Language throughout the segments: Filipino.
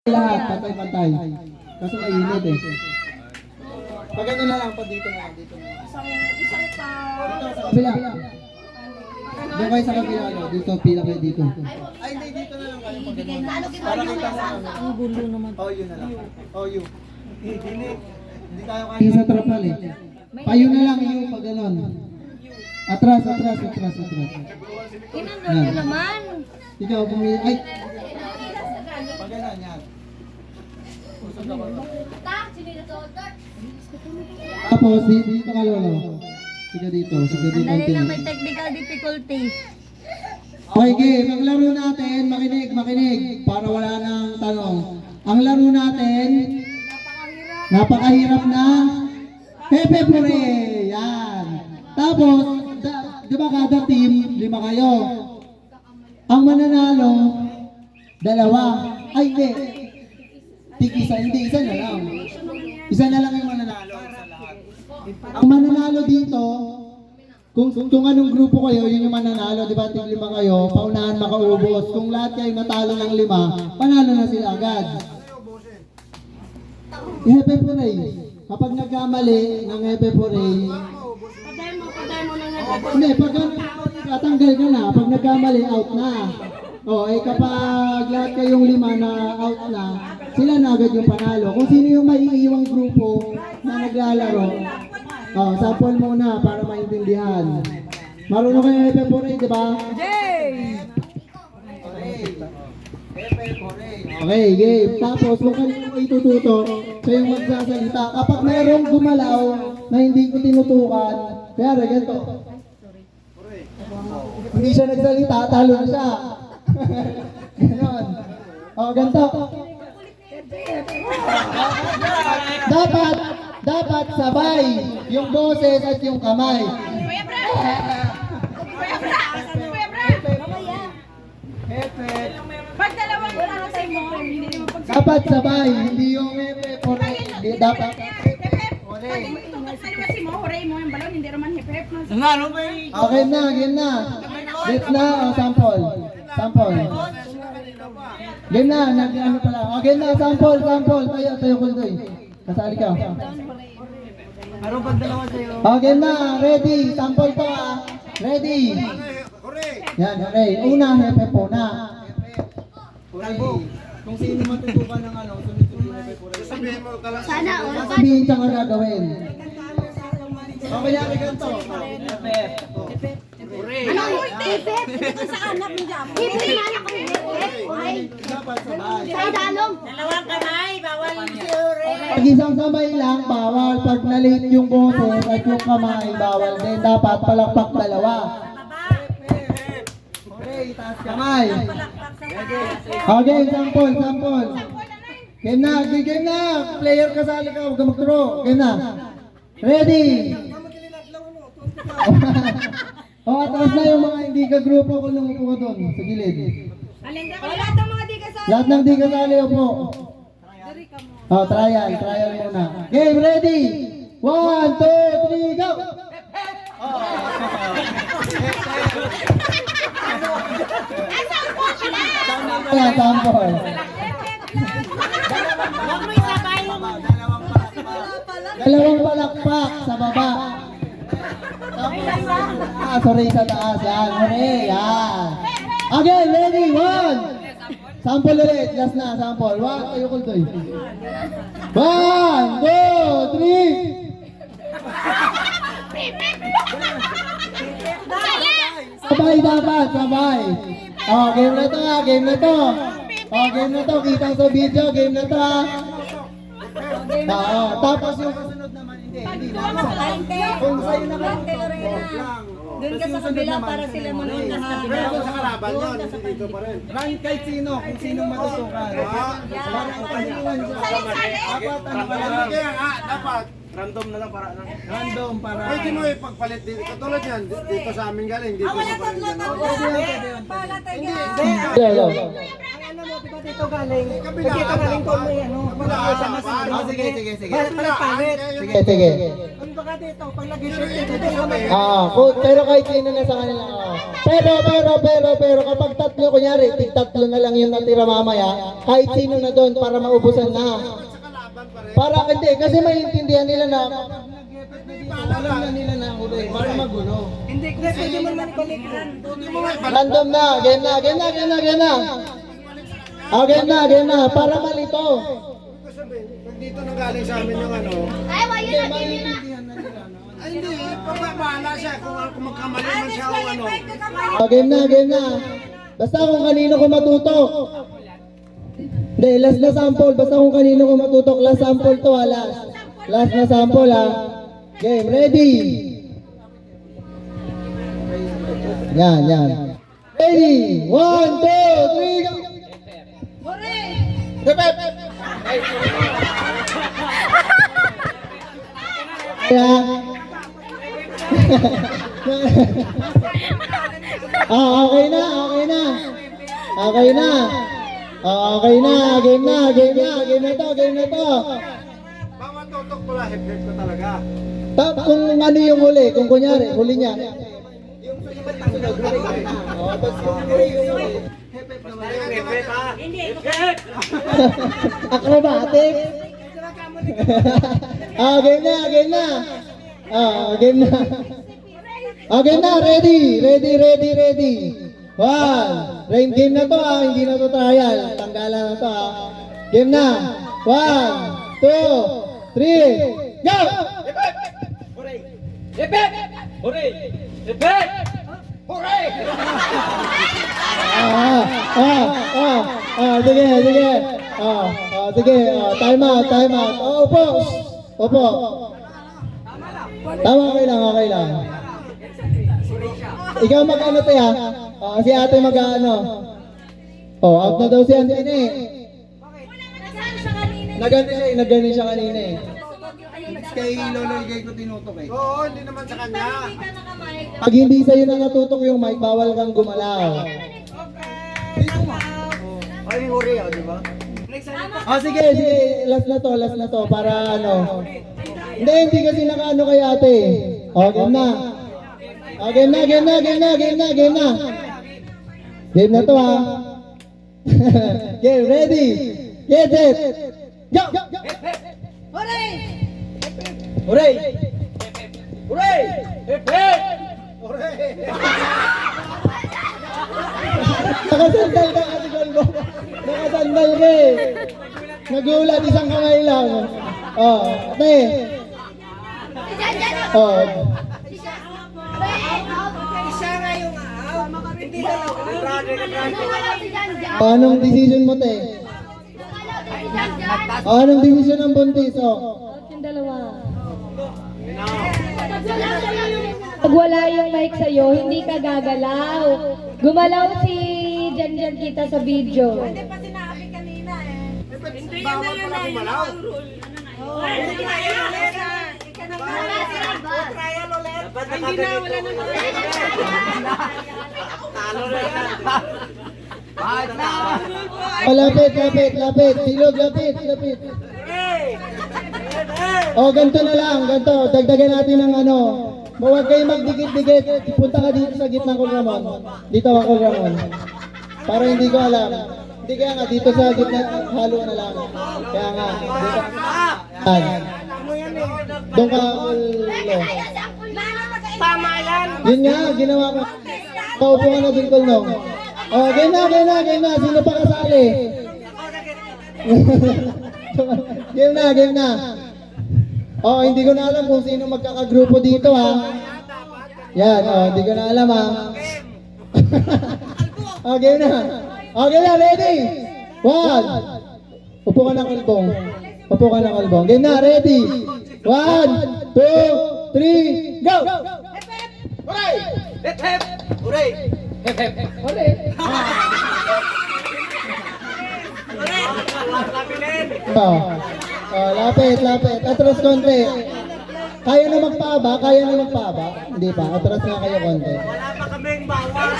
Lahat, pantay-pantay. Kaso mainit eh. Pag ano na lang, pa dito na lang, dito na lang. Isang pa... Dito sa kabila. Doon kayo sa kabila, ano? Dito, pila kayo dito. Ay, hindi, dito na lang kayo pag ganun. Para kita sa ano. Ang gulo naman. Oh, yun na lang. Oh, you. Hindi tayo kaya sa trapal eh. Payo na lang yung pag ganun. Atras. Inandun nyo naman. Ikaw, pumili. Ay! Pag ganun, yan. Tapos, dito ka lolo. Sige dito Andali lang, may konti. technical difficulties. Okay, game. Ang laro natin, makinig. Para wala nang tanong. Ang laro natin, napakahirap na Pepe Pure. Yan. Tapos, di ba kada team, 5 kayo. Ang mananalo, 2. Ay, hindi. Isa na lang. Isa na lang yung mananalo. Ang mananalo dito, kung anong grupo kayo, yun yung mananalo, di ba? Tig 5 kayo, paunahan makaubos. Kung lahat kayo natalo ng 5, panalo na sila agad. Hepe Puray. Kapag nagkamali ng Hepe Puray, Paday mo na nga. hindi, pag tatanggal ka na, pag nagkamali, out na. O, kapag lahat kayong 5 na out na, sila na agad yung panalo. Kung sino yung maiiwang grupo na naglalaro, sample muna para maintindihan. Marunong kayo Hepe Puray, di ba? Okay, game. Tapos, kung kanino mo itututo, siya yung magsasalita. Kapag mayroong gumalaw na hindi ko tinutukan, kaya ganito. Hindi siya nagsalita, talo na siya. Ganon. O, ganito. Dapat sabay yung boses at yung kamay. Pag dalawang karatay mo, hindi mo pag... Dapat sabay, hindi yung Hepe Puray. Dapat Kasi mo, huray mo yung balon, hindi naman hip-hip. okay na, game na. Let's na, sample. Game na, ano pala. Okay na, sample. Tayo kultoy. Kasali ka. Ano pag dalawa sa'yo? Okay na, ready. Sample to Ready. Yan, okay. Una, Hepe po na. Kung sino matutukan ng ano, sunod-sunod Hepe Puray. Sana, Sabihin siya nga gagawin. Okay, yari ganito. Ano? Hip-hip? Ito sa anak mo dyan. Hip-hip na ako. Dapat sabay. Sa idalong. Dalawang kamay, bawal yung sure. Pag isang sabay lang, bawal. Pag na-late yung boses at yung kamay, bawal din. Dapat palakpak 2. Okay, taas kamay. Okay, sample. Game na. Player kasali ka, huwag ka mag-throw. Game na. Ready? Atras na yung mga hindi ka grupo kung umupo ka doon, sa gilid. Wala itong mga di kasali. Lahat ng di kasali, upo. Trial muna. Game, ready? 1, 2, 3, go! Sample. Huwag mo isabay mo. Dalawang palakpak sa baba. Sorry, sa taas. Yan, hooray. Yan. Okay, ready? 1. Sample ulit. Last na, sample. 1, tayo kultoy. 1, 2, 3. Sabay dapat, sabay. Game na to. Game na to. Kita sa video, game na to tapos yung kasunod naman, hindi. Kung sa'yo naman Doon ka sa kabila para sila manood na sa kabila. Sa kalaban yun, hindi dito pa rin. Rank kahit sino, kung sinong matutukan. Parang paniwan siya. Dapat random na lang para Random para... Pwede mo ipagpalit dito. Katulad yan, dito sa amin galing. Dito sa parin. Hello. dito galing. Pag dito galing ko may ano. Sige. Palit. Sige. Kung baka dito, pag nag-shirt dito sa may... Pero kahit sino na sa kanila. Pero kapag tatlo, kunyari, tatlo na lang yung natira mamaya, kahit sino na doon para maubusan na. Para hindi, kasi maintindihan nila na alam na nila na huli, para magulo. Hindi, pwede mo man balikan. Random na, game na. Game na, para malito. Pag dito nang galing sa amin yung ano, Maintindihan na nila. ay hindi, bahala siya kung magkamali man siya o ano. Game na. Basta kung kanino ko matutok. Hindi, last na sample. Basta kung kanino ko matutok. Last sample to ha, last na sample ha. Game, ready? Yan. Ready? 1, 2, 3, go! Kaya, okay na. Game na to. Bawat tutok ko lang, hip ko talaga. Kung ano yung huli, kung kunyari, huli niya. Acrobatic. Game na. Game na, ready. Rain game na to hindi na to trial. Tanggalan na to Game na. 1, 2, 3, go! Sige. Sige. Time out. Opo. Tama, okay lang. Ikaw mag-ano te ha? Si ate mag-ano. Out na daw si Antine eh. Nagani siya kanina eh. Kay Lolo Igay ko tinutok eh. Oo, hindi naman sa kanya. Pag hindi sa'yo na natutok yung mic, bawal kang gumalaw. Ay, huri di ba? Sige, last na to, para ano. Hindi kasi nakaano kay ate eh. Game na. Game na. Game na to ha. Game, ready, get it, go! Hooray! Nakasandal ka kasi Golbo. Nakasandal ka eh. Nagulat, isang kamay lang. Ate. Isa nga yung hindi na lang. Anong decision mo, te? Anong decision ng buntis? Yung dalawa. Pag wala yung mic sa'yo, hindi ka gagalaw. Gumalaw si Jan kita sa video. Bawal pala gumalaw. Lapit. Silog, lapit. Ganito na lang, dagdagan natin ng ano. Huwag kayo magdikit-dikit. Punta ka dito sa gitna ko Ramon. Dito ako Ramon. Para hindi ko alam. Hindi kaya nga dito sa gitna, halo na lang. Kaya nga. Doon ka ulo. Tama yan. Yun nga, ginawa ko. Paupo ka na din kulnong. Game na. Sino pa kasali? Game na. Hindi ko na alam kung sino magkakagrupo dito ha. Yan, hindi ko na alam ha. Game na, ready? 1. Upo ka ng kalbong. Game na, ready? 1, 2, 3, go! Lapit. Atras konti. Kaya na magpaaba? Hindi pa. Atras nga kayo konti. Wala pa kaming bawas.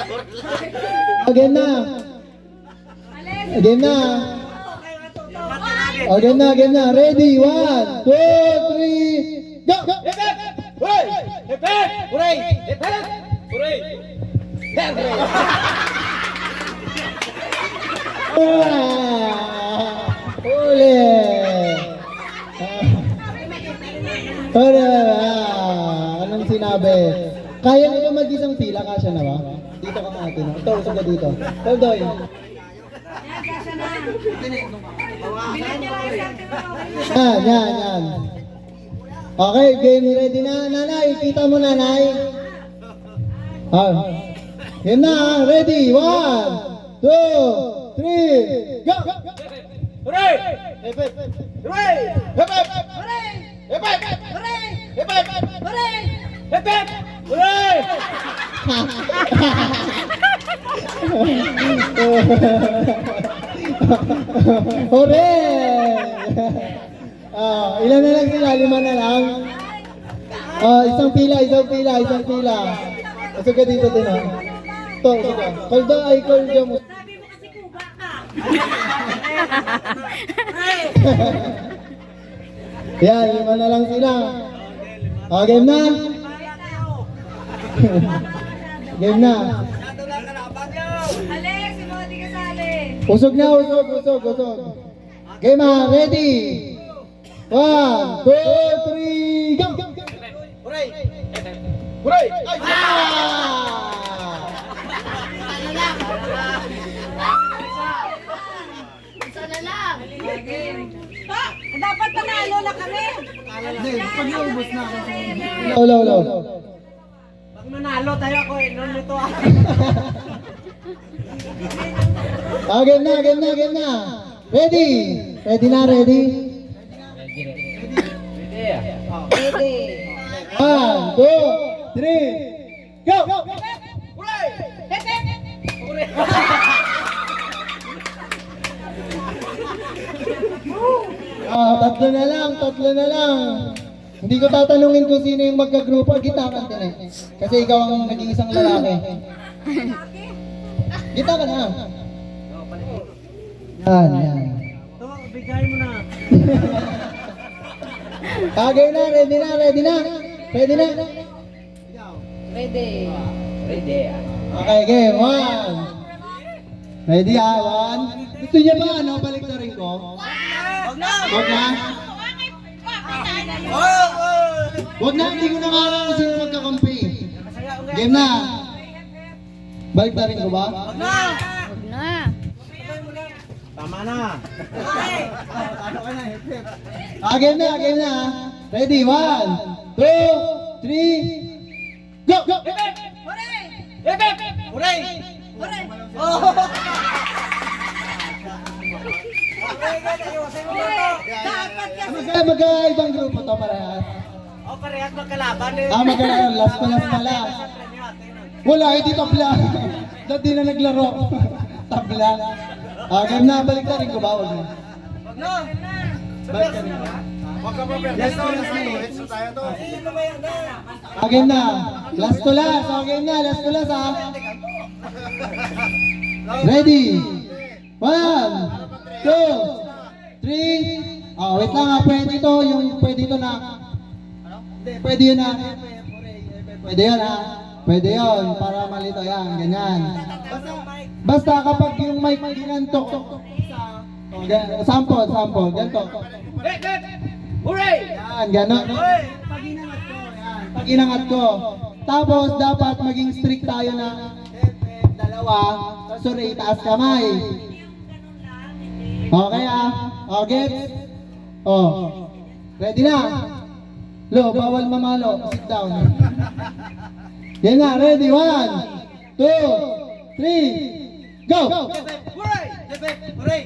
Game na. Game na. Game na. Ready? 1, 2, 3, go! Uli! Anong sinabi? Kaya nyo ba mag-isang pila? Kasya na ba? Dito ka ate, no? Ito, usap ka dito. Toldoy. Yan. Okay, game ready na, nanay. Kita mo, nanay. Yan na, ready. 1, 2, 3, go! Hooray! Hooray! Ilan na lang sila? 5 na lang? Isang pila. Usog ka dito din, ha? Ito, usog ka. Call mo. Sabi mo kasi kuba ka. Yan, 5 na lang sila. Game na? Game na. Alex, sino di kasali? Usog na, usog. Game na, ready? 1, 2, 3, go! Hooray! Ay! Dapat panalo na kami. Hindi, pag naubos na. Ulaw. Pag manalo tayo ako, nito ako. Game na. Ready? Ready na. 1, 2, 3, go! Tatlo na lang. Hindi ko tatanungin kung sino yung magkagrupo. Gitakan din eh. Kasi ikaw ang naging isang lalaki. Gita ka na. Yan. Bigay mo na. Tagay na, ready na. Ready. Okay, game. 1. Ready 1. Gusto niya ba balik na rin ko? Wag na. Wag na, hindi ko na nga alam kung sino magkakampi. Game na. Balik na rin ko ba? Tama na. Game na. Ready? 1, 2, 3, go! Hooray! Mag-ibang grupo to parehas. Parehas magkalaban eh. Magkalaban. Last pala. Wala, hindi tabla. Dati na naglaro. Tabla. Game na, balik na rin ko ba? Wag na. Balik ka rin. Huwag ka pa perfecto. Let's tayo to. Game na. Last to last. Game na, last to last ha. Ready? 1, 2, 3. Wait lang ha. Pwede ito na. Pwede yun ha. Pwede yun ha. Pwede yun. Para malito yan. Ganyan. Basta kapag yung mic ginanto. Sample. Ganto. Hooray! Yan. Ganon. Pag inangat ko. Tapos dapat maging strict tayo na dalawa. Sorry, taas kamay. Okay gets? Ready na? Lo, bawal mamalo. Sit down. Yan na, ready? 1, 2, 3, go! Hooray! Hooray! Hooray!